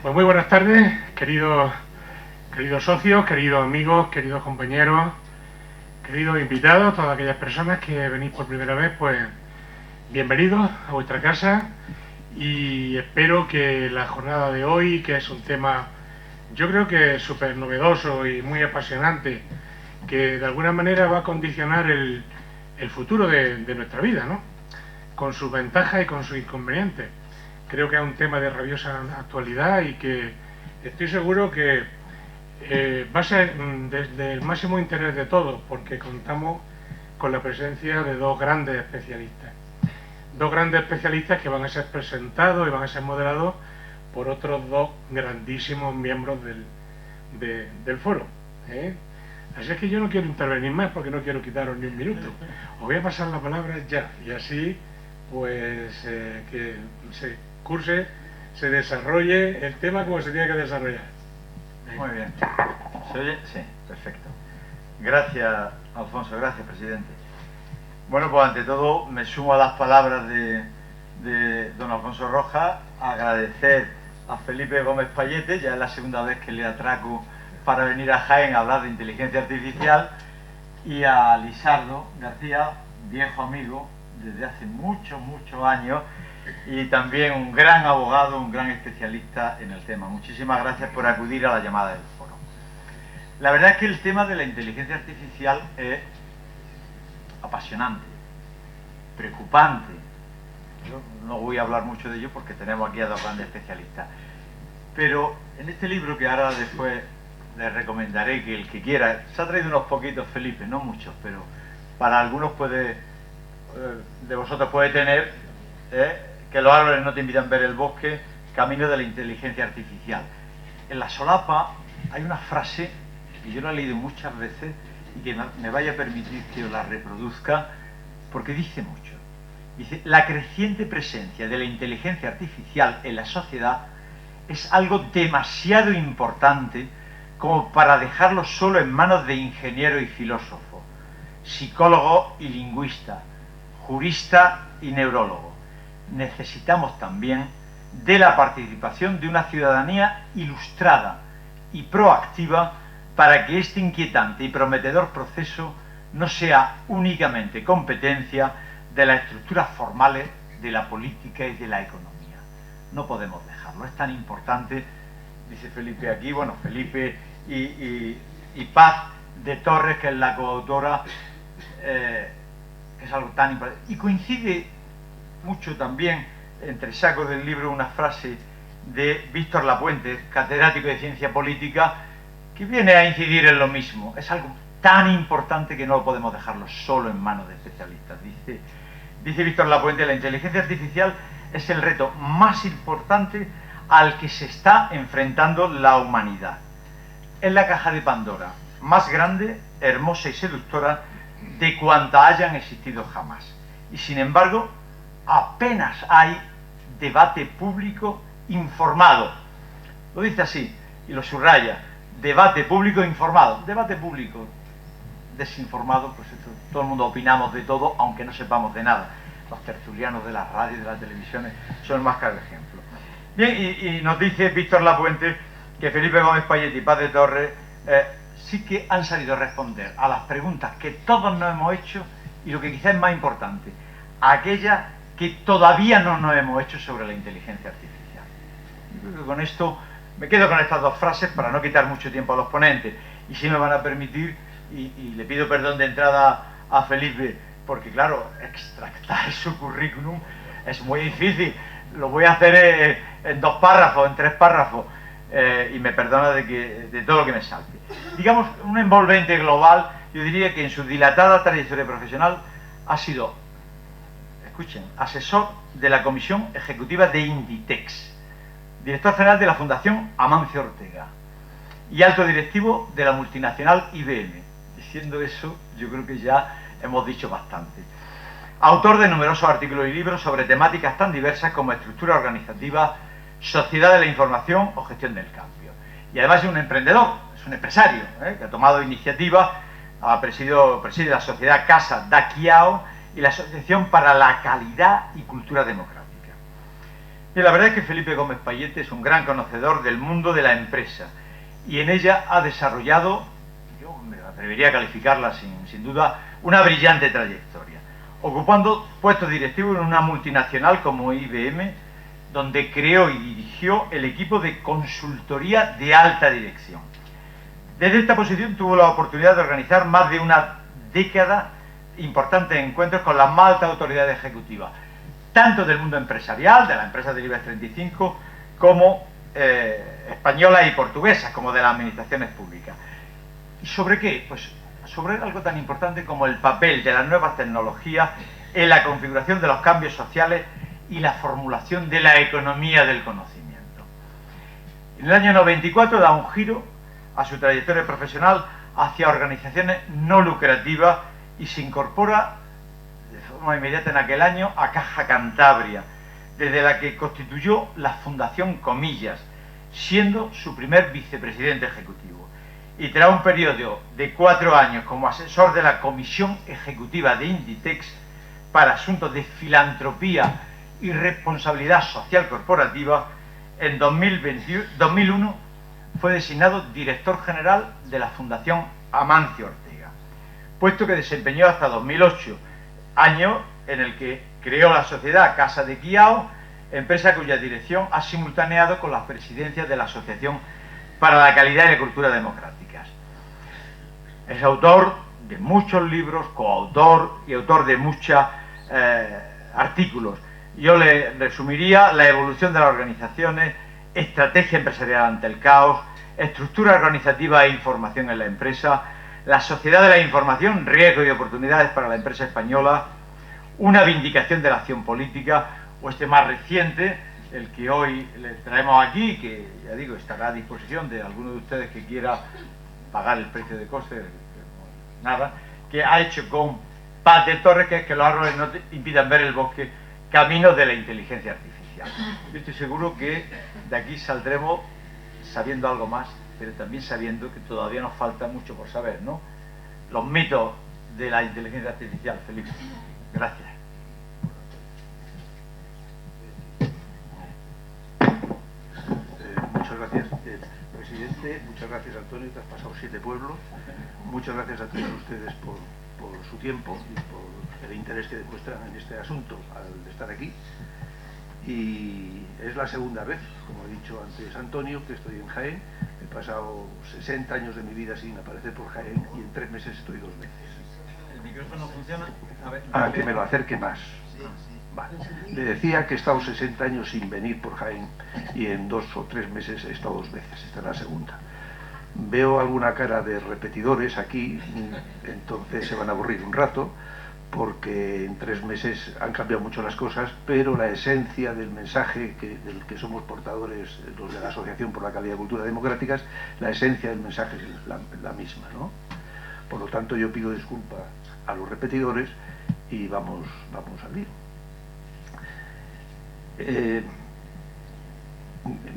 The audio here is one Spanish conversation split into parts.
Pues muy buenas tardes, queridos socios, queridos amigos, queridos compañeros, queridos invitados, todas aquellas personas que venís por primera vez, pues bienvenidos a vuestra casa y espero que la jornada de hoy, que es un tema yo creo que súper novedoso y muy apasionante, que de alguna manera va a condicionar el futuro de nuestra vida, ¿no? Con sus ventajas y con sus inconvenientes. Creo que es un tema de rabiosa actualidad y que estoy seguro que va a ser desde el máximo interés de todos, porque contamos con la presencia de dos grandes especialistas. Dos grandes especialistas que van a ser presentados y van a ser moderados por otros dos grandísimos miembros del foro. Así es que yo no quiero intervenir más porque no quiero quitaros ni un minuto. Os voy a pasar la palabra ya y así pues que se curse, se desarrolle el tema como se tiene que desarrollar. Muy bien. ¿Se oye? Sí, perfecto. Gracias, Alfonso. Gracias, presidente. Bueno, pues ante todo me sumo a las palabras de don Alfonso Rojas, agradecer a Felipe Gómez Payete, ya es la segunda vez que le atraco para venir a Jaén a hablar de inteligencia artificial, y a Lisardo García, viejo amigo desde hace muchos años y también un gran abogado, un gran especialista en el tema. Muchísimas gracias por acudir a la llamada del foro. La verdad es que el tema de la inteligencia artificial es apasionante, preocupante. Yo no voy a hablar mucho de ello porque tenemos aquí a dos grandes especialistas. Pero en este libro, que ahora después les recomendaré, que el que quiera, se ha traído unos poquitos Felipe, no muchos, pero para algunos de vosotros puede tener, que los árboles no te invitan a ver el bosque, camino de la inteligencia artificial. En la solapa hay una frase que yo la he leído muchas veces y que me vaya a permitir que os la reproduzca porque dice mucho. Dice: la creciente presencia de la inteligencia artificial en la sociedad es algo demasiado importante como para dejarlo solo en manos de ingeniero y filósofo, psicólogo y lingüista, jurista y neurólogo. Necesitamos también de la participación de una ciudadanía ilustrada y proactiva para que este inquietante y prometedor proceso no sea únicamente competencia de las estructuras formales de la política y de la economía. No podemos dejarlo, es tan importante, dice Felipe aquí, bueno, Felipe y Paz de Torres, que es la coautora, que es algo tan importante. Y coincide mucho también, entre sacos del libro, una frase de Víctor Lapuente, catedrático de Ciencia Política, que viene a incidir en lo mismo. Es algo tan importante que no podemos dejarlo solo en manos de especialistas. Dice Víctor Lapuente: la inteligencia artificial es el reto más importante al que se está enfrentando la humanidad. Es la caja de Pandora más grande, hermosa y seductora de cuanta hayan existido jamás. Y sin embargo, apenas hay debate público informado. Lo dice así y lo subraya: debate público informado. Debate público desinformado, pues esto, todo el mundo opinamos de todo, aunque no sepamos de nada. Los tertulianos de las radios y de las televisiones son el más claro ejemplo. Bien, y nos dice Víctor Lapuente que Felipe Gómez Payete y Paz de Torres sí que han sabido responder a las preguntas que todos nos hemos hecho, y lo que quizás es más importante, aquellas que todavía no nos hemos hecho sobre la inteligencia artificial. Yo creo que con esto me quedo con estas dos frases para no quitar mucho tiempo a los ponentes, y si me van a permitir, y le pido perdón de entrada a Felipe, porque claro, extractar su currículum es muy difícil. Lo voy a hacer en 2 párrafos, en 3 párrafos, y me perdona de todo lo que me salte. Digamos, un envolvente global. Yo diría que en su dilatada trayectoria profesional ha sido, escuchen, asesor de la Comisión Ejecutiva de Inditex, director general de la Fundación Amancio Ortega y alto directivo de la multinacional IBM. Diciendo eso, yo creo que ya hemos dicho bastante. Autor de numerosos artículos y libros sobre temáticas tan diversas como estructura organizativa, sociedad de la información o gestión del cambio. Y además es un emprendedor, es un empresario, que ha tomado iniciativa, preside la sociedad Casa da Quiao y la Asociación para la Calidad y Cultura Democrática. Y la verdad es que Felipe Gómez Payete es un gran conocedor del mundo de la empresa y en ella ha desarrollado, yo me atrevería a calificarla sin duda, una brillante trayectoria, ocupando puestos directivos en una multinacional como IBM, donde creó y dirigió el equipo de consultoría de alta dirección. Desde esta posición tuvo la oportunidad de organizar más de una década importantes encuentros con las más altas autoridades ejecutivas, tanto del mundo empresarial, de la empresa del IBEX 35, como españolas y portuguesas, como de las administraciones públicas. ¿Y sobre qué? Pues sobre algo tan importante como el papel de las nuevas tecnologías en la configuración de los cambios sociales y la formulación de la economía del conocimiento. En el año 94 da un giro a su trayectoria profesional hacia organizaciones no lucrativas y se incorpora de forma inmediata en aquel año a Caja Cantabria, desde la que constituyó la Fundación Comillas, siendo su primer vicepresidente ejecutivo. Y tras un periodo de 4 años como asesor de la Comisión Ejecutiva de Inditex para asuntos de filantropía y responsabilidad social corporativa, en 2001 fue designado director general de la Fundación Amancio Ortega, puesto que desempeñó hasta 2008, año en el que creó la sociedad Casa de Quiao, empresa cuya dirección ha simultaneado con la presidencia de la Asociación para la Calidad y la Cultura Democráticas. Es autor de muchos libros, coautor y autor de muchos artículos. Yo le resumiría la evolución de las organizaciones, estrategia empresarial ante el caos, estructura organizativa e información en la empresa, la sociedad de la información, riesgos y oportunidades para la empresa española, una vindicación de la acción política, o este más reciente, el que hoy le traemos aquí, que ya digo, estará a disposición de alguno de ustedes que quiera pagar el precio de coste, nada, que ha hecho con Paz de Torres, que es que los árboles no te impidan ver el bosque, camino de la inteligencia artificial. Yo estoy seguro que de aquí saldremos sabiendo algo más, pero también sabiendo que todavía nos falta mucho por saber, ¿no? Los mitos de la inteligencia artificial, Felipe. Gracias. Muchas gracias, presidente. Muchas gracias, Antonio. Te has pasado 7 pueblos. Muchas gracias a todos ustedes por su tiempo y por el interés que demuestran en este asunto al estar aquí. Y es la segunda vez, como ha dicho antes Antonio, que estoy en Jaén. He pasado 60 años de mi vida sin aparecer por Jaén y en 3 meses estoy 2 veces. ¿El micrófono funciona? A ver, que me lo acerque más. Vale. Le decía que he estado 60 años sin venir por Jaén y en 2 o 3 meses he estado 2 veces. Esta es la segunda. Veo alguna cara de repetidores aquí, entonces se van a aburrir un rato, porque en 3 meses han cambiado mucho las cosas, pero la esencia del mensaje del que somos portadores, los de la Asociación por la Calidad y Cultura Democráticas, la esencia del mensaje es la misma, ¿no? Por lo tanto, yo pido disculpas a los repetidores y vamos al lío.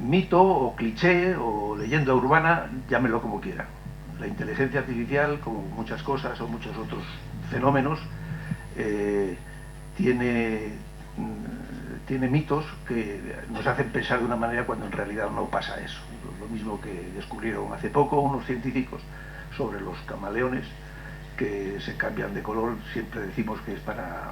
Mito o cliché o leyenda urbana, llámenlo como quieran. La inteligencia artificial, como muchas cosas o muchos otros fenómenos, tiene mitos que nos hacen pensar de una manera cuando en realidad no pasa eso. Lo mismo que descubrieron hace poco unos científicos sobre los camaleones que se cambian de color. Siempre decimos que es para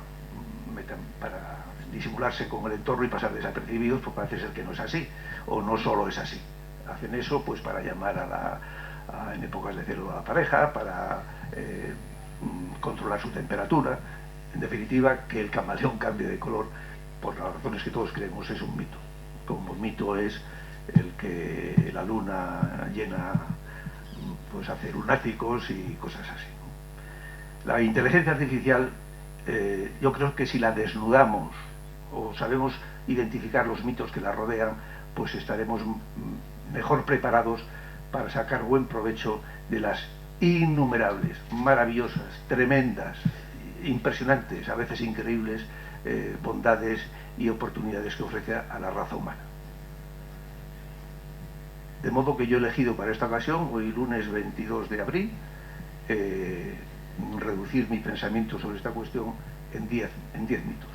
disimularse con el entorno y pasar desapercibidos, pues parece ser que no es así, o no solo es así. Hacen eso pues para llamar en épocas de celo a la pareja, para controlar su temperatura. En definitiva, que el camaleón cambie de color, por las razones que todos creemos, es un mito. Como mito es el que la luna llena pues hace lunáticos y cosas así. La inteligencia artificial, yo creo que si la desnudamos o sabemos identificar los mitos que la rodean, pues estaremos mejor preparados para sacar buen provecho de las innumerables, maravillosas, tremendas, impresionantes, a veces increíbles bondades y oportunidades que ofrece a la raza humana. De modo que yo he elegido para esta ocasión, hoy lunes 22 de abril, reducir mi pensamiento sobre esta cuestión en 10 mitos.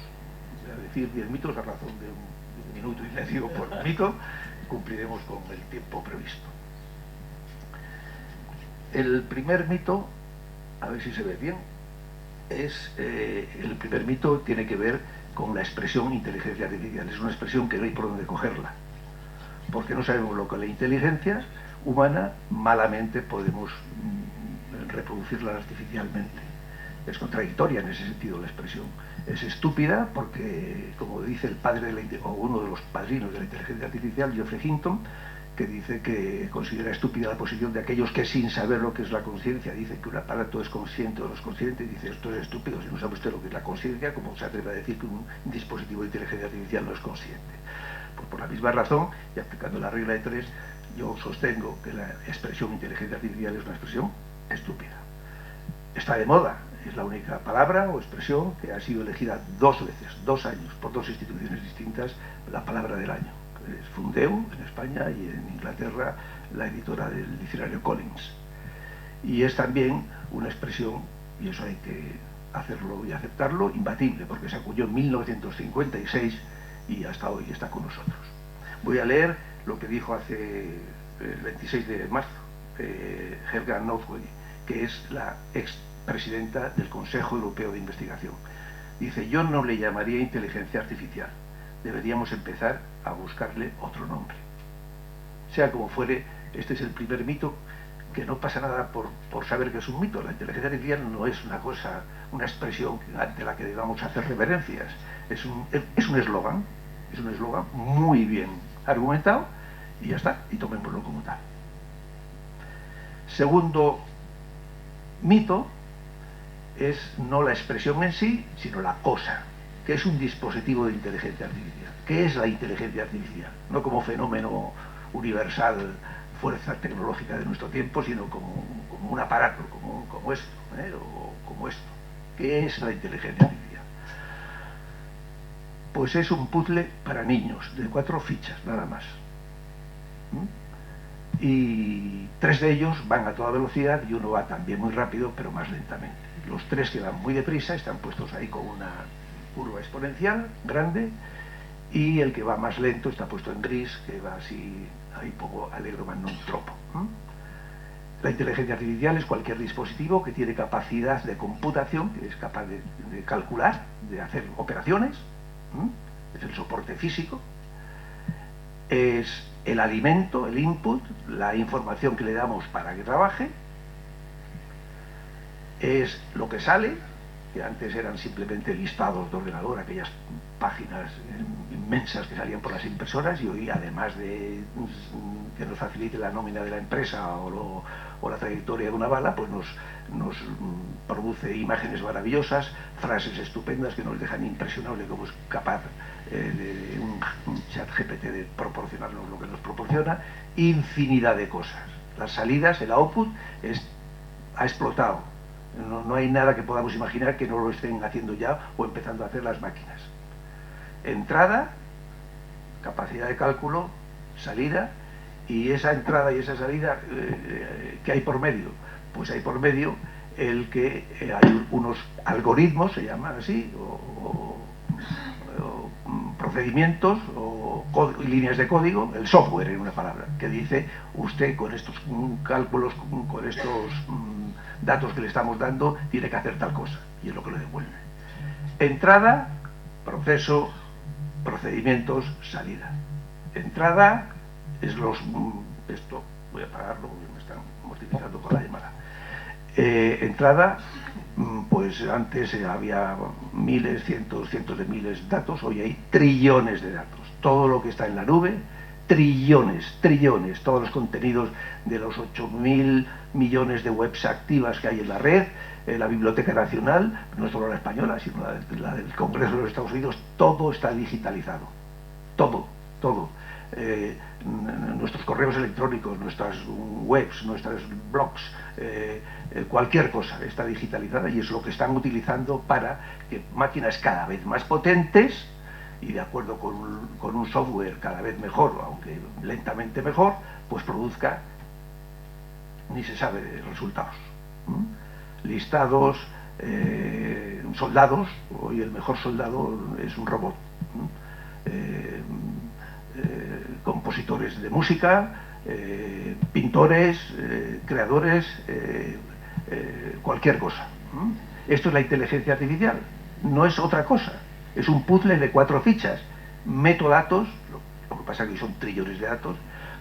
Es decir, 10 mitos a razón de minuto y medio por mito, cumpliremos con el tiempo previsto. El primer mito, a ver si se ve bien, el primer mito tiene que ver con la expresión inteligencia artificial. Es una expresión que no hay por dónde cogerla, porque no sabemos lo que es la inteligencia humana, malamente podemos reproducirla artificialmente. Es contradictoria en ese sentido la expresión. Es estúpida porque, como dice el padre o uno de los padrinos de la inteligencia artificial, Geoffrey Hinton, que dice que considera estúpida la posición de aquellos que, sin saber lo que es la conciencia, dicen que un aparato es consciente o no es consciente, y dice: esto es estúpido, si no sabe usted lo que es la conciencia, ¿cómo se atreve a decir que un dispositivo de inteligencia artificial no es consciente? Pues por la misma razón, y aplicando la regla de 3, yo sostengo que la expresión inteligencia artificial es una expresión estúpida. Está de moda, es la única palabra o expresión que ha sido elegida 2 veces, 2 años, por 2 instituciones distintas, la palabra del año. Es Fundeu en España y en Inglaterra la editora del diccionario Collins. Y es también una expresión, y eso hay que hacerlo y aceptarlo, imbatible, porque se acuñó en 1956 y hasta hoy está con nosotros. Voy a leer lo que dijo hace el 26 de marzo Helga Northway, que es la expresidenta del Consejo Europeo de Investigación. Dice: yo no le llamaría inteligencia artificial, deberíamos empezar a buscarle otro nombre. Sea como fuere, este es el primer mito, que no pasa nada por saber que es un mito. La inteligencia artificial no es una cosa, una expresión ante la que debamos hacer reverencias. Es un eslogan, muy bien argumentado, y ya está, y tomémoslo como tal. Segundo mito es no la expresión en sí, sino la cosa, que es un dispositivo de inteligencia artificial. ¿Qué es la inteligencia artificial? No como fenómeno universal, fuerza tecnológica de nuestro tiempo, sino como un aparato, como esto, o como esto. ¿Qué es la inteligencia artificial? Pues es un puzzle para niños, de 4 fichas, nada más. Y 3 de ellos van a toda velocidad y uno va también muy rápido, pero más lentamente. Los 3 que van muy deprisa están puestos ahí con una curva exponencial grande, y el que va más lento está puesto en gris, que va así, ahí pongo allegro ma non troppo. La inteligencia artificial es cualquier dispositivo que tiene capacidad de computación, que es capaz de calcular, de hacer operaciones. Es el soporte físico, es el alimento, el input, la información que le damos para que trabaje, es lo que sale, que antes eran simplemente listados de ordenador, aquellas páginas inmensas que salían por las impresoras, y hoy, además de que nos facilite la nómina de la empresa o la trayectoria de una bala, pues nos produce imágenes maravillosas, frases estupendas que nos dejan impresionable cómo es capaz de un chat GPT de proporcionarnos lo que nos proporciona, infinidad de cosas. Las salidas, el output, ha explotado. No hay nada que podamos imaginar que no lo estén haciendo ya o empezando a hacer las máquinas. Entrada, capacidad de cálculo, salida, y esa entrada y esa salida, ¿qué hay por medio? Pues hay por medio el que hay unos algoritmos, se llaman así, o procedimientos o líneas de código, el software en una palabra, que dice: usted con estos cálculos, con estos datos que le estamos dando, tiene que hacer tal cosa, y es lo que le devuelve. Entrada, proceso, procedimientos, salida. Entrada es esto, voy a apagarlo porque me están mortificando con la llamada. Entrada, pues antes había miles, cientos de miles de datos, hoy hay trillones de datos. Todo lo que está en la nube, trillones, todos los contenidos de los 8.000 millones de webs activas que hay en la red, la Biblioteca Nacional, no solo la española, sino la del Congreso de los Estados Unidos, todo está digitalizado. Todo. Nuestros correos electrónicos, nuestras webs, nuestros blogs, cualquier cosa está digitalizada, y es lo que están utilizando para que máquinas cada vez más potentes y de acuerdo con un software cada vez mejor, aunque lentamente mejor, pues produzca, ni se sabe de resultados. Listados, soldados, hoy el mejor soldado es un robot. compositores de música, pintores, creadores, cualquier cosa. Esto es la inteligencia artificial, no es otra cosa, es un puzzle de 4 fichas. Meto datos, lo que pasa es que son trillones de datos,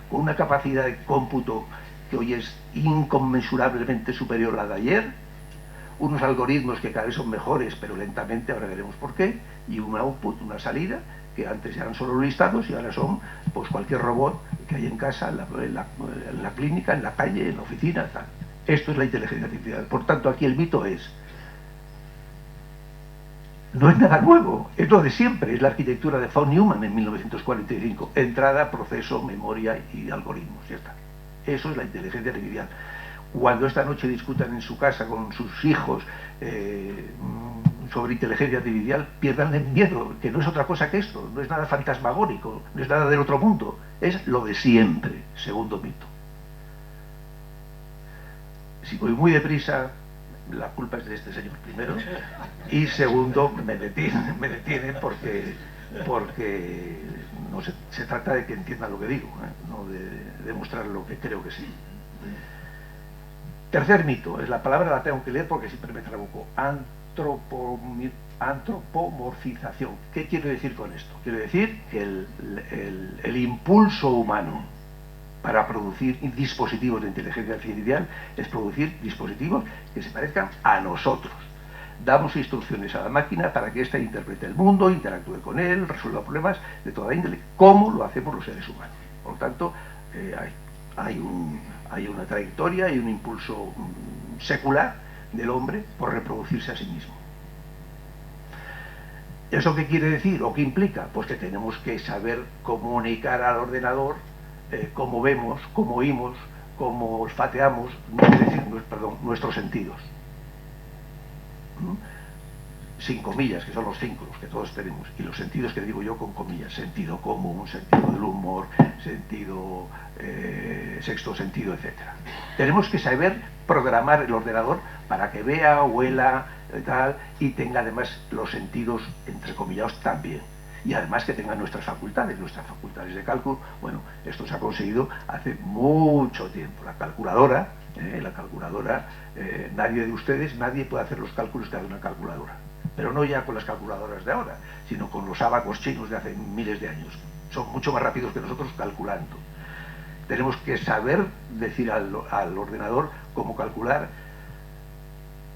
con una capacidad de cómputo que hoy es inconmensurablemente superior a la de ayer, unos algoritmos que cada vez son mejores, pero lentamente, ahora veremos por qué, y un output, una salida, que antes eran solo listados y ahora son pues cualquier robot que hay en casa, en la clínica, en la calle, en la oficina, tal. Esto es la inteligencia artificial. Por tanto, aquí el mito no es nada nuevo, es lo de siempre, es la arquitectura de von Neumann en 1945, entrada, proceso, memoria y algoritmos, ya está. Eso es la inteligencia artificial. Cuando esta noche discutan en su casa con sus hijos sobre inteligencia artificial, pierdan el miedo, que no es otra cosa que esto, no es nada fantasmagórico, no es nada del otro mundo, es lo de siempre, segundo mito. Si voy muy deprisa, la culpa es de este señor primero, y segundo, me detienen porque no se trata de que entiendan lo que digo, no de demostrar lo que creo que sí. Tercer mito, es la palabra la tengo que leer porque siempre me trabuco. Antropomorfización. ¿Qué quiero decir con esto? Quiero decir que el impulso humano para producir dispositivos de inteligencia artificial es producir dispositivos que se parezcan a nosotros. Damos instrucciones a la máquina para que ésta interprete el mundo, interactúe con él, resuelva problemas de toda índole, como lo hacemos los seres humanos. Por lo tanto, hay una trayectoria y un impulso secular del hombre por reproducirse a sí mismo. ¿Eso qué quiere decir o qué implica? Pues que tenemos que saber comunicar al ordenador cómo vemos, cómo oímos, cómo olfateamos, nuestros sentidos. Sin comillas, que son los 5, los que todos tenemos, y los sentidos que digo yo con comillas: sentido común, sentido del humor, sentido sexto sentido, etc. Tenemos que saber programar el ordenador para que vea, huela, tal, y tenga además los sentidos entrecomillados también. Y además que tenga nuestras facultades de cálculo. Bueno, esto se ha conseguido hace mucho tiempo. La calculadora, nadie de ustedes, nadie puede hacer los cálculos que hace una calculadora. Pero no ya con las calculadoras de ahora, sino con los abacos chinos de hace miles de años. Son mucho más rápidos que nosotros calculando. Tenemos que saber decir al ordenador cómo calcular,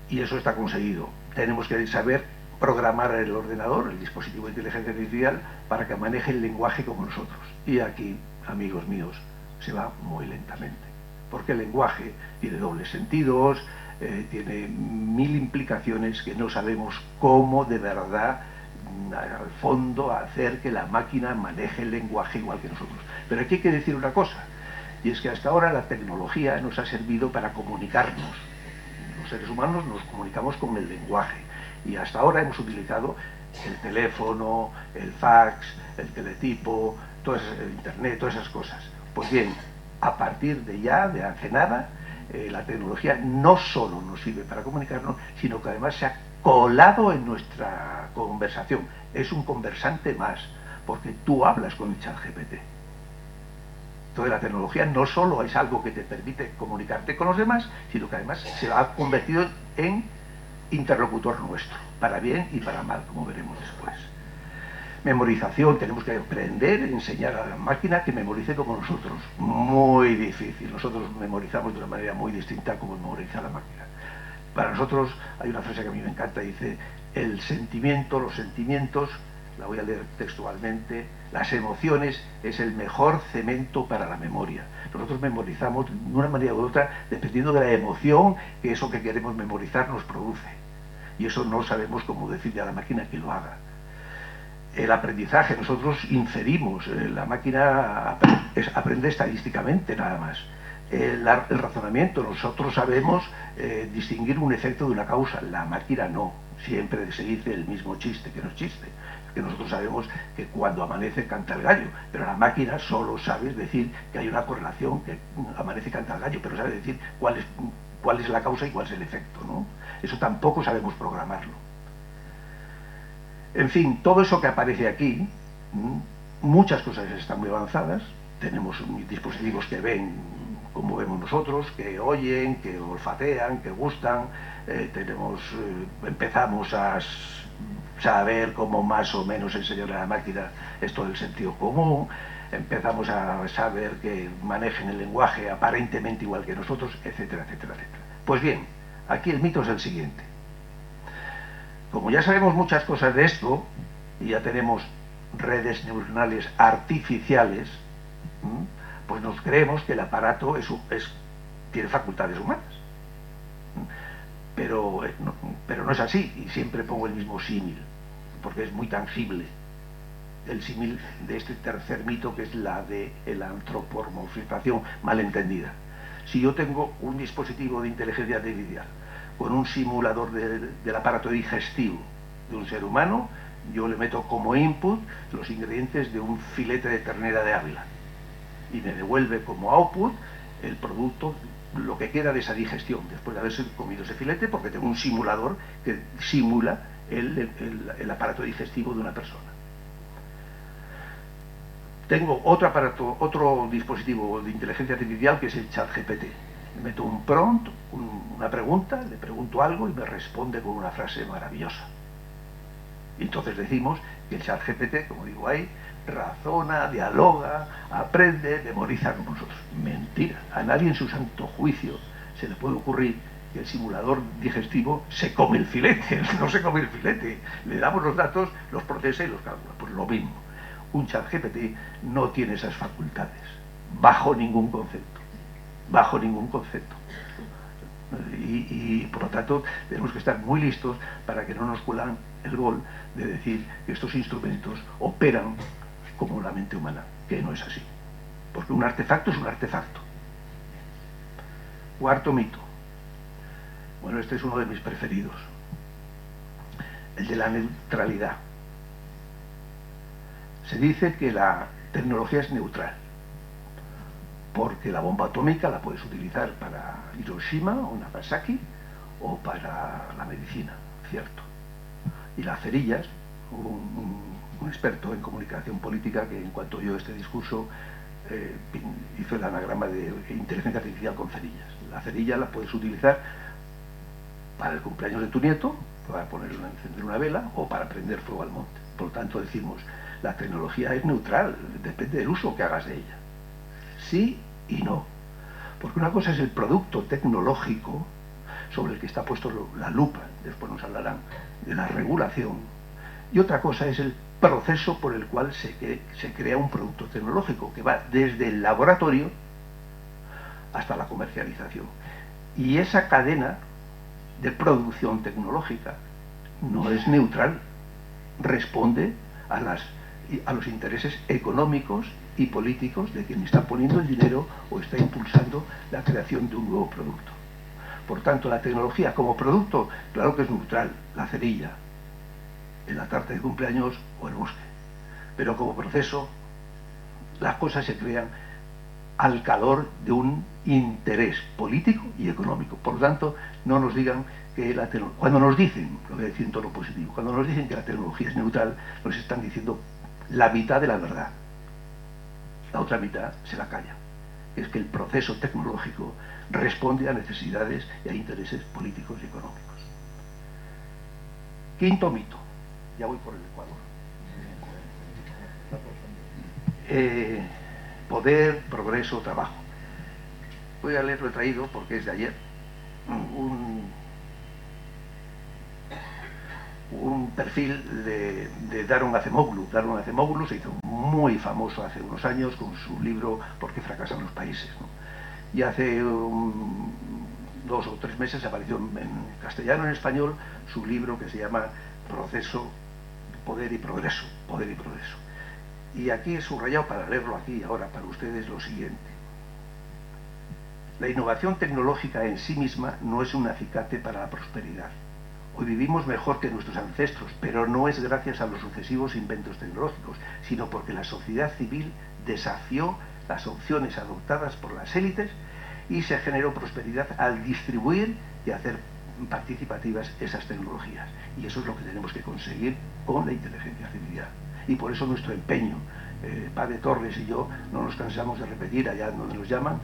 y eso está conseguido. Tenemos que saber programar el ordenador, el dispositivo de inteligencia artificial, para que maneje el lenguaje como nosotros. Y aquí, amigos míos, se va muy lentamente, porque el lenguaje tiene dobles sentidos, tiene 1000 implicaciones que no sabemos cómo de verdad, al fondo, hacer que la máquina maneje el lenguaje igual que nosotros. Pero aquí hay que decir una cosa, y es que hasta ahora la tecnología nos ha servido para comunicarnos. Los seres humanos nos comunicamos con el lenguaje, y hasta ahora hemos utilizado el teléfono, el fax, el teletipo, el internet, todas esas cosas. Pues bien, a partir de hace nada, la tecnología no solo nos sirve para comunicarnos, sino que además se ha colado en nuestra conversación. Es un conversante más, porque tú hablas con el ChatGPT. Entonces la tecnología no solo es algo que te permite comunicarte con los demás, sino que además se ha convertido en interlocutor nuestro, para bien y para mal, como veremos después. Memorización, tenemos que aprender, enseñar a la máquina que memorice como nosotros. Muy difícil. Nosotros memorizamos de una manera muy distinta a como memoriza la máquina. Para nosotros hay una frase que a mí me encanta, dice: el sentimiento, los sentimientos, la voy a leer textualmente, las emociones es el mejor cemento para la memoria. Nosotros memorizamos de una manera u otra dependiendo de la emoción que eso que queremos memorizar nos produce. Y eso no sabemos cómo decirle a la máquina que lo haga. El aprendizaje, nosotros inferimos, la máquina aprende estadísticamente nada más. El razonamiento, nosotros sabemos distinguir un efecto de una causa, la máquina no. Siempre se dice el mismo chiste, que no es chiste, que nosotros sabemos que cuando amanece canta el gallo, pero la máquina solo sabe decir que hay una correlación, que amanece canta el gallo, pero sabe decir cuál es la causa y cuál es el efecto, ¿no? Eso tampoco sabemos programarlo. En fin, todo eso que aparece aquí muchas cosas están muy avanzadas, tenemos dispositivos que ven como vemos nosotros, que oyen, que olfatean, que gustan, empezamos a saber cómo más o menos enseñar a la máquina esto del sentido común, empezamos a saber que manejen el lenguaje aparentemente igual que nosotros, etcétera, etcétera, etcétera. Pues bien, aquí el mito es el siguiente. Como ya sabemos muchas cosas de esto, y ya tenemos redes neuronales artificiales, pues nos creemos que el aparato tiene facultades humanas. Pero no es así, y siempre pongo el mismo símil, porque es muy tangible. El símil de este tercer mito, que es la de la antropomorfización malentendida. Si yo tengo un dispositivo de inteligencia artificial con un simulador del aparato digestivo de un ser humano, yo le meto como input los ingredientes de un filete de ternera de Ávila y me devuelve como output el producto, lo que queda de esa digestión después de haberse comido ese filete, porque tengo un simulador que simula el aparato digestivo de una persona. Tengo otro dispositivo de inteligencia artificial que es el ChatGPT. Le meto un prompt, una pregunta, le pregunto algo y me responde con una frase maravillosa. Y entonces decimos que el ChatGPT, como digo ahí, razona, dialoga, aprende, memoriza como nosotros. Mentira. A nadie en su santo juicio se le puede ocurrir que el simulador digestivo se come el filete. No se come el filete. Le damos los datos, los procesa y los calcula. Pues lo mismo. Un ChatGPT no tiene esas facultades, bajo ningún concepto. Bajo ningún concepto. Y por lo tanto tenemos que estar muy listos para que no nos cuelan el gol de decir que estos instrumentos operan como la mente humana, que no es así, porque un artefacto es un artefacto. Cuarto mito. Bueno, este es uno de mis preferidos, el de la neutralidad. Se dice que la tecnología es neutral, porque la bomba atómica la puedes utilizar para Hiroshima o Nagasaki o para la medicina, cierto. Y las cerillas, un experto en comunicación política que en cuanto oyó este discurso hizo el anagrama de inteligencia artificial con cerillas. La cerilla la puedes utilizar para el cumpleaños de tu nieto, para encender una vela o para prender fuego al monte. Por lo tanto decimos, la tecnología es neutral, depende del uso que hagas de ella. Sí y no. Porque una cosa es el producto tecnológico sobre el que está puesto la lupa, después nos hablarán de la regulación, y otra cosa es el proceso por el cual se crea un producto tecnológico, que va desde el laboratorio hasta la comercialización. Y esa cadena de producción tecnológica no es neutral, responde a los intereses económicos y políticos de quien está poniendo el dinero o está impulsando la creación de un nuevo producto. Por tanto, la tecnología como producto, claro que es neutral, la cerilla, en la tarta de cumpleaños o el bosque. Pero como proceso, las cosas se crean al calor de un interés político y económico. Por lo tanto, no nos digan que la tecnología, cuando nos dicen, lo voy a decir en tono positivo, cuando nos dicen que la tecnología es neutral, nos están diciendo la mitad de la verdad. La otra mitad se la calla. Es que el proceso tecnológico responde a necesidades y a intereses políticos y económicos. Quinto mito. Ya voy por el Ecuador. Poder, progreso, trabajo. Voy a leerlo, he traído porque es de ayer. Un perfil de Daron Acemoglu. Daron Acemoglu se hizo muy famoso hace unos años con su libro ¿Por qué fracasan los países?, ¿no? Y hace 2 o 3 meses apareció en castellano, en español, su libro que se llama Proceso, Poder y Progreso. Poder y Progreso. Y aquí he subrayado para leerlo aquí ahora para ustedes lo siguiente. La innovación tecnológica en sí misma no es un acicate para la prosperidad. Hoy vivimos mejor que nuestros ancestros, pero no es gracias a los sucesivos inventos tecnológicos, sino porque la sociedad civil desafió las opciones adoptadas por las élites y se generó prosperidad al distribuir y hacer participativas esas tecnologías. Y eso es lo que tenemos que conseguir con la inteligencia artificial. Y por eso nuestro empeño Padre Torres y yo no nos cansamos de repetir allá donde nos llaman,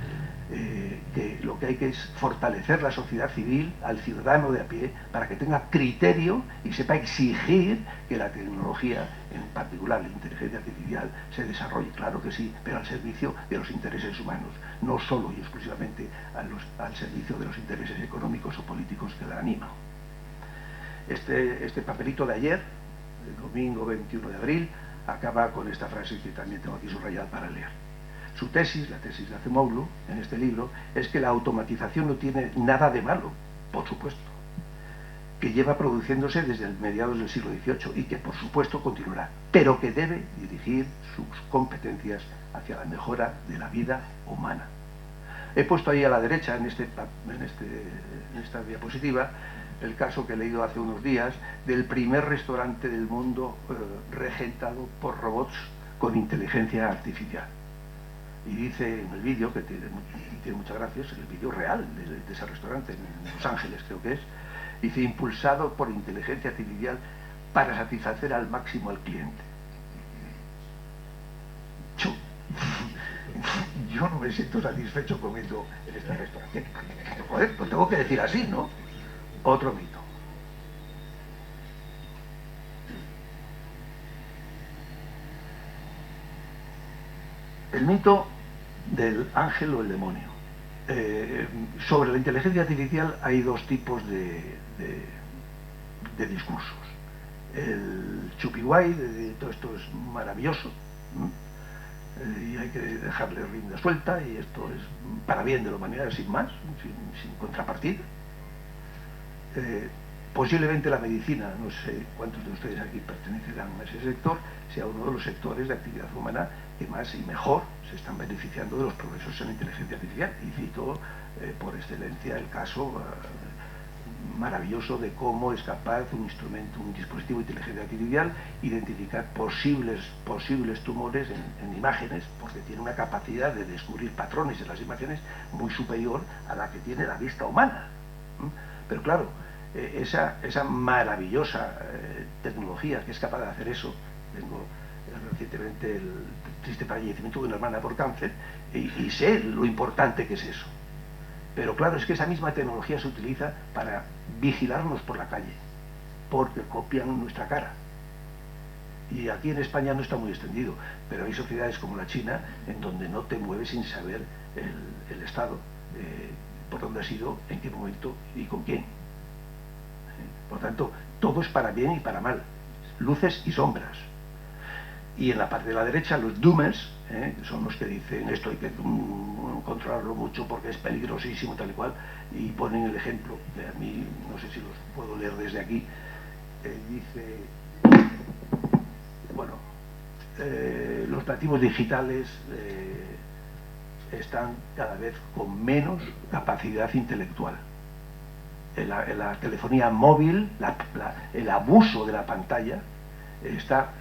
que lo que hay que es fortalecer la sociedad civil, al ciudadano de a pie, para que tenga criterio y sepa exigir que la tecnología, en particular la inteligencia artificial, se desarrolle, claro que sí, pero al servicio de los intereses humanos, no solo y exclusivamente al servicio de los intereses económicos o políticos que la animan. Este papelito de ayer, el domingo 21 de abril, acaba con esta frase que también tengo aquí subrayada para leer. Su tesis, la tesis de Acemoglu, en este libro, es que la automatización no tiene nada de malo, por supuesto, que lleva produciéndose desde mediados del siglo XVIII y que por supuesto continuará, pero que debe dirigir sus competencias hacia la mejora de la vida humana. He puesto ahí a la derecha, en esta diapositiva, el caso que he leído hace unos días del primer restaurante del mundo regentado por robots con inteligencia artificial. Y dice en el vídeo, que tiene muchas gracias, el vídeo real de ese restaurante en Los Ángeles creo que es, dice: impulsado por inteligencia artificial para satisfacer al máximo al cliente. Yo no me siento satisfecho comiendo en este restaurante. Joder, lo tengo que decir así, ¿no? Otro mito. El mito del ángel o el demonio. Sobre la inteligencia artificial hay dos tipos de discursos. El chupiguay, de todo esto es maravilloso, y hay que dejarle rienda suelta, y esto es para bien de la humanidad, sin más, sin contrapartida. Posiblemente la medicina, no sé cuántos de ustedes aquí pertenecerán a ese sector, sea uno de los sectores de actividad humana que más y mejor se están beneficiando de los progresos en la inteligencia artificial. Y cito por excelencia el caso maravilloso de cómo es capaz un instrumento, un dispositivo de inteligencia artificial, identificar posibles tumores en imágenes, porque tiene una capacidad de descubrir patrones en las imágenes muy superior a la que tiene la vista humana. Pero claro, esa maravillosa tecnología que es capaz de hacer eso, tengo recientemente el triste fallecimiento de una hermana por cáncer, y sé lo importante que es eso. Pero claro, es que esa misma tecnología se utiliza para vigilarnos por la calle, porque copian nuestra cara. Y aquí en España no está muy extendido, pero hay sociedades como la China en donde no te mueves sin saber el Estado, por dónde has ido, en qué momento y con quién. Por tanto, todo es para bien y para mal, luces y sombras. Y en la parte de la derecha, los doomers, son los que dicen esto hay que controlarlo mucho porque es peligrosísimo, tal y cual, y ponen el ejemplo, que a mí no sé si los puedo leer desde aquí, dice, bueno, los nativos digitales están cada vez con menos capacidad intelectual. La telefonía móvil, el abuso de la pantalla está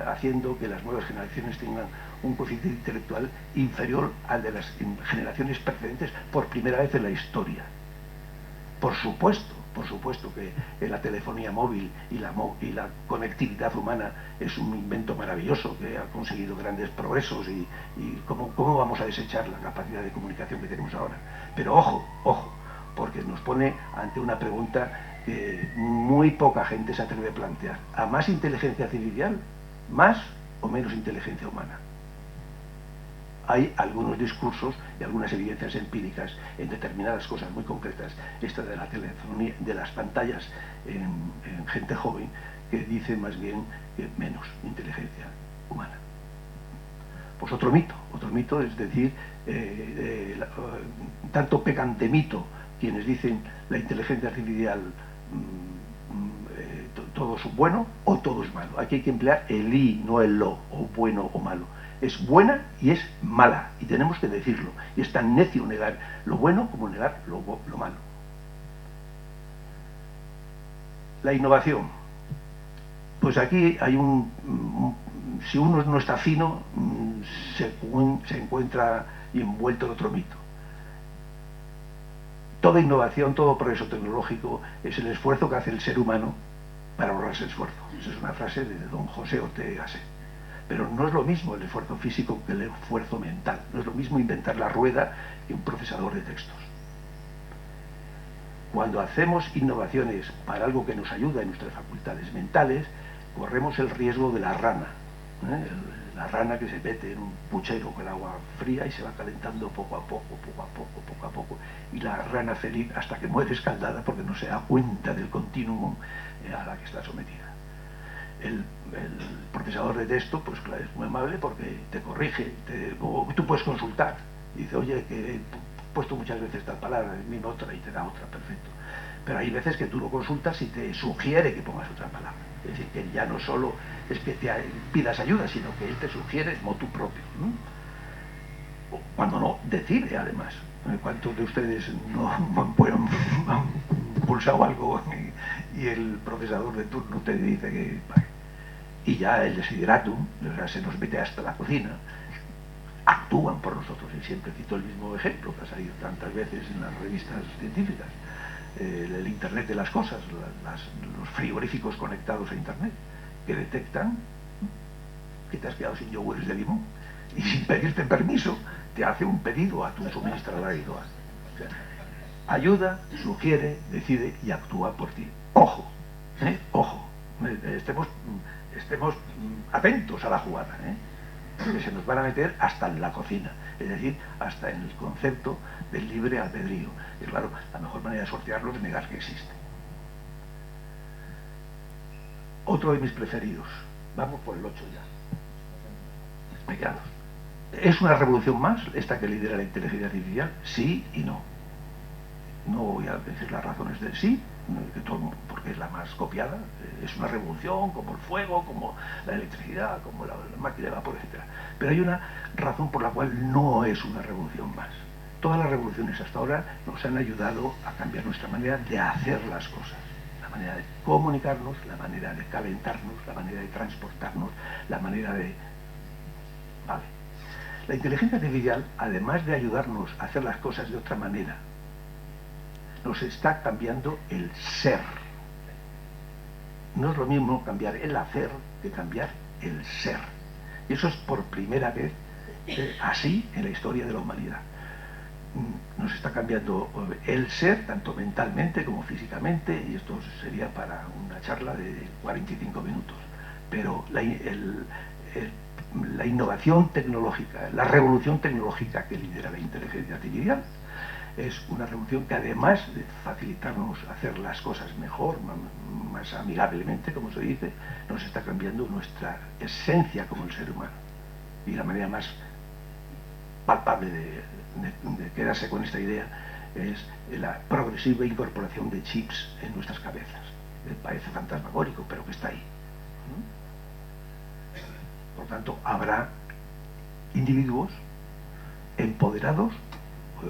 haciendo que las nuevas generaciones tengan un coeficiente intelectual inferior al de las generaciones precedentes por primera vez en la historia. Por supuesto que la telefonía móvil y la conectividad humana es un invento maravilloso que ha conseguido grandes progresos, y ¿cómo vamos a desechar la capacidad de comunicación que tenemos ahora? Pero ojo, porque nos pone ante una pregunta que muy poca gente se atreve a plantear. ¿A más inteligencia artificial? ¿Más o menos inteligencia humana? Hay algunos discursos y algunas evidencias empíricas en determinadas cosas muy concretas, esta de la telefonía, de las pantallas en gente joven, que dicen más bien que menos inteligencia humana. Pues otro mito, es decir, tanto pecan de mito quienes dicen la inteligencia artificial todo es bueno o todo es malo. Aquí hay que emplear el i, no el lo, o bueno o malo. Es buena y es mala, y tenemos que decirlo. Y es tan necio negar lo bueno como negar lo malo. La innovación. Pues aquí hay si uno no está fino, se encuentra envuelto en otro mito. Toda innovación, todo progreso tecnológico es el esfuerzo que hace el ser humano para ahorrarse esfuerzo. Esa es una frase de don José Ortega y Gasset. Pero no es lo mismo el esfuerzo físico que el esfuerzo mental. No es lo mismo inventar la rueda que un procesador de textos. Cuando hacemos innovaciones para algo que nos ayuda en nuestras facultades mentales, corremos el riesgo de la rana. La rana que se mete en un puchero con agua fría y se va calentando poco a poco, y la rana feliz hasta que muere escaldada porque no se da cuenta del continuum a la que está sometida. El procesador de texto, pues claro, es muy amable porque te corrige, tú puedes consultar, y dice, oye, que he puesto muchas veces tal palabra, mismo otra, y te da otra, perfecto. Pero hay veces que tú lo consultas y te sugiere que pongas otra palabra. Es decir, que ya no solo es que te pidas ayuda, sino que él te sugiere motu propio. Cuando no, decide además. ¿Cuántos de ustedes no han pulsado algo y el procesador de turno te dice que... Y ya el desideratum, o sea, se nos mete hasta la cocina, actúan por nosotros. Y siempre cito el mismo ejemplo que ha salido tantas veces en las revistas científicas. El Internet de las cosas, los frigoríficos conectados a Internet, que detectan que te has quedado sin yogures de limón y sin pedirte permiso te hace un pedido a tu suministrador habitual. O sea, ayuda, sugiere, decide y actúa por ti. Ojo, ojo, estemos atentos a la jugada, porque se nos van a meter hasta en la cocina, es decir, hasta en el concepto del libre albedrío. Y claro, la mejor manera de sortearlo es negar que existe. Otro de mis preferidos, vamos por el 8 ya. Pequeños. ¿Es una revolución más esta que lidera la inteligencia artificial? Sí y no. No voy a decir las razones del sí, porque es la más copiada. Es una revolución como el fuego, como la electricidad, como la máquina de vapor, etc. Pero hay una razón por la cual no es una revolución más. Todas las revoluciones hasta ahora nos han ayudado a cambiar nuestra manera de hacer las cosas. La manera de comunicarnos, la manera de calentarnos, la manera de transportarnos, la manera de... Vale. La inteligencia artificial, además de ayudarnos a hacer las cosas de otra manera, nos está cambiando el ser. No es lo mismo cambiar el hacer que cambiar el ser. Y eso es por primera vez así en la historia de la humanidad. Nos está cambiando el ser, tanto mentalmente como físicamente, y esto sería para una charla de 45 minutos. Pero la innovación tecnológica, la revolución tecnológica que lidera la inteligencia artificial, es una revolución que además de facilitarnos hacer las cosas mejor, más amigablemente, como se dice, nos está cambiando nuestra esencia como el ser humano. Y la manera más palpable de quedarse con esta idea es la progresiva incorporación de chips en nuestras cabezas. Parece fantasmagórico, pero que está ahí. Por tanto, habrá individuos empoderados,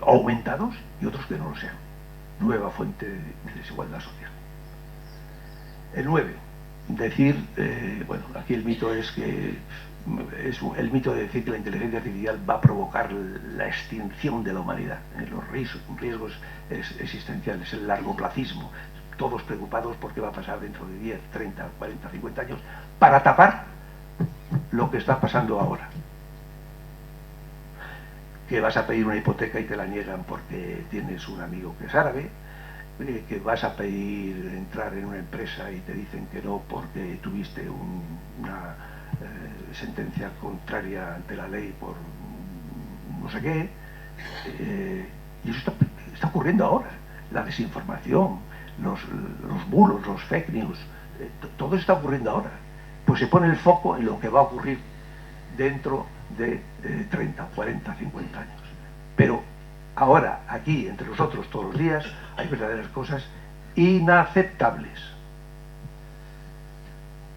aumentados, y otros que no lo sean. Nueva fuente de desigualdad social. El 9. Decir, bueno, aquí el mito es que el mito de decir que la inteligencia artificial va a provocar la extinción de la humanidad, los riesgos existenciales, el largoplacismo, todos preocupados por qué va a pasar dentro de 10, 30, 40, 50 años, para tapar lo que está pasando ahora. Que vas a pedir una hipoteca y te la niegan porque tienes un amigo que es árabe, que vas a pedir entrar en una empresa y te dicen que no porque tuviste una sentencia contraria ante la ley por no sé qué, y eso está ocurriendo ahora. La desinformación, los bulos, los fake news, todo está ocurriendo ahora. Pues se pone el foco en lo que va a ocurrir dentro de 30, 40, 50 años. Pero ahora, aquí, entre nosotros, todos los días, hay verdaderas cosas inaceptables.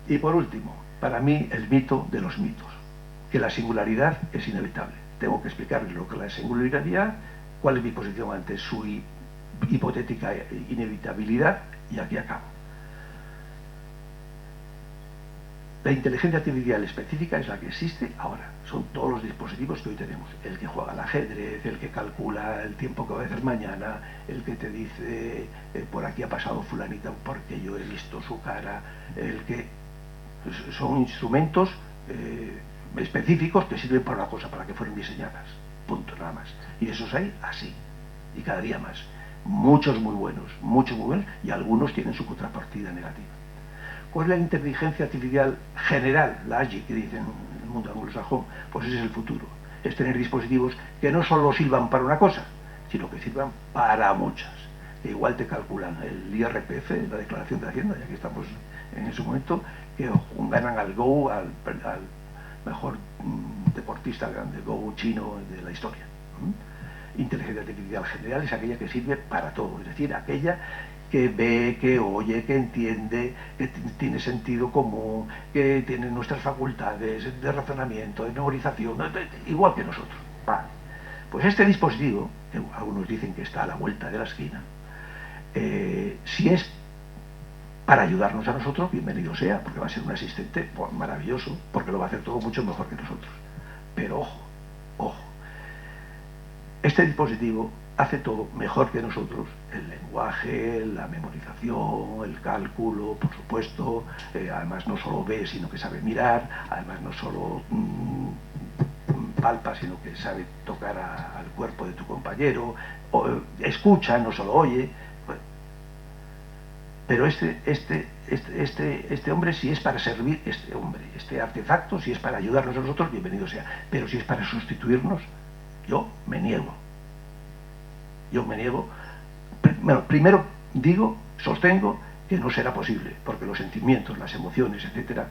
Y por último, para mí, el mito de los mitos, que la singularidad es inevitable. Tengo que explicarles lo que es la singularidad, cuál es mi posición ante su hipotética inevitabilidad, y aquí acabo. La inteligencia artificial específica es la que existe ahora. Son todos los dispositivos que hoy tenemos. El que juega al ajedrez, el que calcula el tiempo que va a hacer mañana, el que te dice por aquí ha pasado fulanita porque yo he visto su cara, el que... Son instrumentos específicos que sirven para una cosa, para la que fueron diseñadas. Punto, nada más. Y esos hay así. Y cada día más. Muchos muy buenos, y algunos tienen su contrapartida negativa. ¿Cuál es la inteligencia artificial general, la AGI, que dicen en el mundo anglosajón? Pues ese es el futuro. Es tener dispositivos que no solo sirvan para una cosa, sino que sirvan para muchas. Que igual te calculan el IRPF, la declaración de Hacienda, ya que estamos en ese momento, que ganan al Go, al mejor deportista de Go chino de la historia. Inteligencia artificial general es aquella que sirve para todo, es decir, aquella que ve, que oye, que entiende, que tiene sentido común, que tiene nuestras facultades de razonamiento, de memorización, igual que nosotros. Vale. Pues este dispositivo, que algunos dicen que está a la vuelta de la esquina, si es para ayudarnos a nosotros, bienvenido sea, porque va a ser un asistente maravilloso, porque lo va a hacer todo mucho mejor que nosotros. Pero ojo, ojo, este dispositivo hace todo mejor que nosotros: el lenguaje, la memorización, el cálculo, por supuesto. Además no solo ve, sino que sabe mirar. Además no solo palpa, sino que sabe tocar al cuerpo de tu compañero. Escucha, no solo oye. Pero este hombre, si es para servir, este artefacto, si es para ayudarnos a nosotros, bienvenido sea. Pero si es para sustituirnos, yo me niego. Bueno, primero sostengo que no será posible, porque los sentimientos, las emociones, etcétera,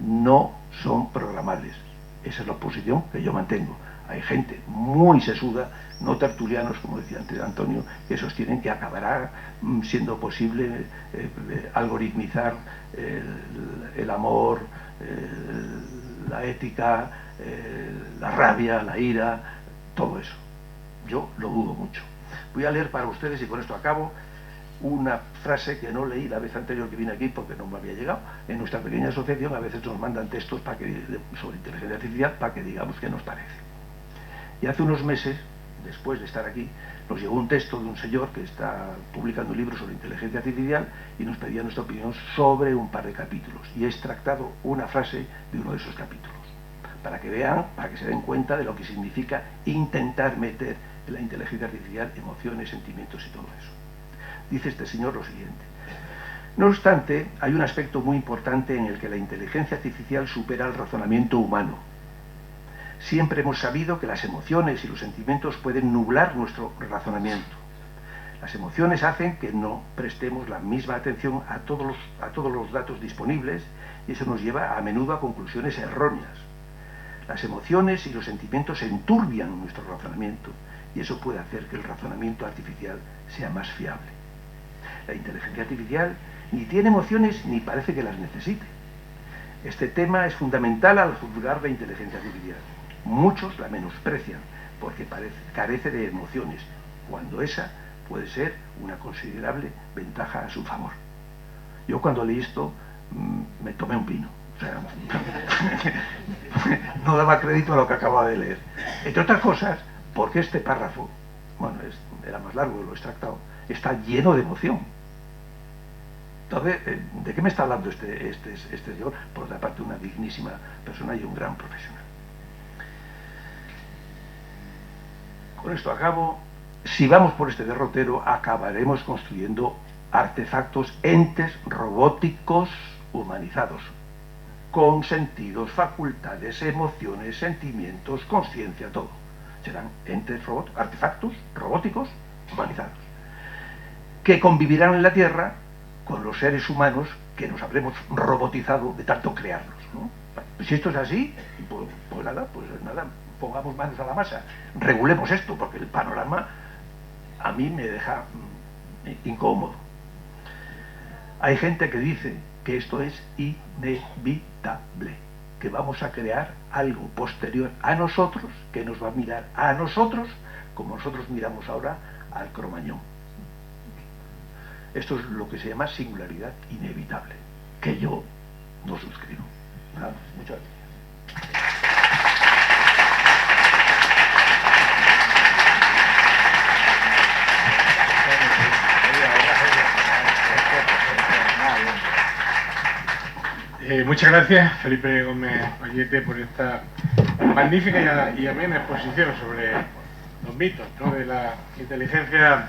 no son programables. Esa es la posición que yo mantengo. Hay gente muy sesuda, no tertulianos, como decía antes Antonio, que sostienen que acabará siendo posible algoritmizar el amor, la ética, la rabia, la ira, todo eso. Yo lo dudo mucho. Voy a leer para ustedes, y con esto acabo, una frase que no leí la vez anterior que vine aquí porque no me había llegado. En nuestra pequeña asociación a veces nos mandan textos sobre inteligencia artificial para que digamos qué nos parece. Y hace unos meses, después de estar aquí, nos llegó un texto de un señor que está publicando un libro sobre inteligencia artificial y nos pedía nuestra opinión sobre un par de capítulos. Y he extractado una frase de uno de esos capítulos, para que vean, para que se den cuenta de lo que significa intentar meter en la inteligencia artificial emociones, sentimientos y todo eso. Dice este señor lo siguiente: no obstante, hay un aspecto muy importante en el que la inteligencia artificial supera el razonamiento humano. Siempre hemos sabido que las emociones y los sentimientos pueden nublar nuestro razonamiento. Las emociones hacen que no prestemos la misma atención a todos los datos disponibles, y eso nos lleva a menudo a conclusiones erróneas. Las emociones y los sentimientos enturbian nuestro razonamiento, y eso puede hacer que el razonamiento artificial sea más fiable. La inteligencia artificial ni tiene emociones ni parece que las necesite. Este tema es fundamental al juzgar la inteligencia artificial. Muchos la menosprecian porque carece de emociones, cuando esa puede ser una considerable ventaja a su favor. Yo cuando leí esto me tomé un pino. O sea, no daba crédito a lo que acababa de leer. Entre otras cosas, porque este párrafo, bueno, era más largo, lo he extractado, está lleno de emoción. Entonces, ¿de qué me está hablando este señor? Por otra parte, una dignísima persona y un gran profesional. Con esto acabo. Si vamos por este derrotero, acabaremos construyendo artefactos, entes robóticos humanizados, con sentidos, facultades, emociones, sentimientos, conciencia, todo. Serán entes artefactos robóticos humanizados, que convivirán en la Tierra con los seres humanos que nos habremos robotizado de tanto crearlos, ¿no? Pues si esto es así, pues nada, pongamos manos a la masa, regulemos esto, porque el panorama a mí me deja incómodo. Hay gente que dice que esto es inevitable, que vamos a crear algo posterior a nosotros, que nos va a mirar a nosotros como nosotros miramos ahora al Cromañón. Esto es lo que se llama singularidad inevitable, que yo no suscribo. Nada más. Muchas gracias. Muchas gracias, Felipe Gómez Vallete, por esta magnífica y amena exposición sobre los mitos, ¿no?, de la inteligencia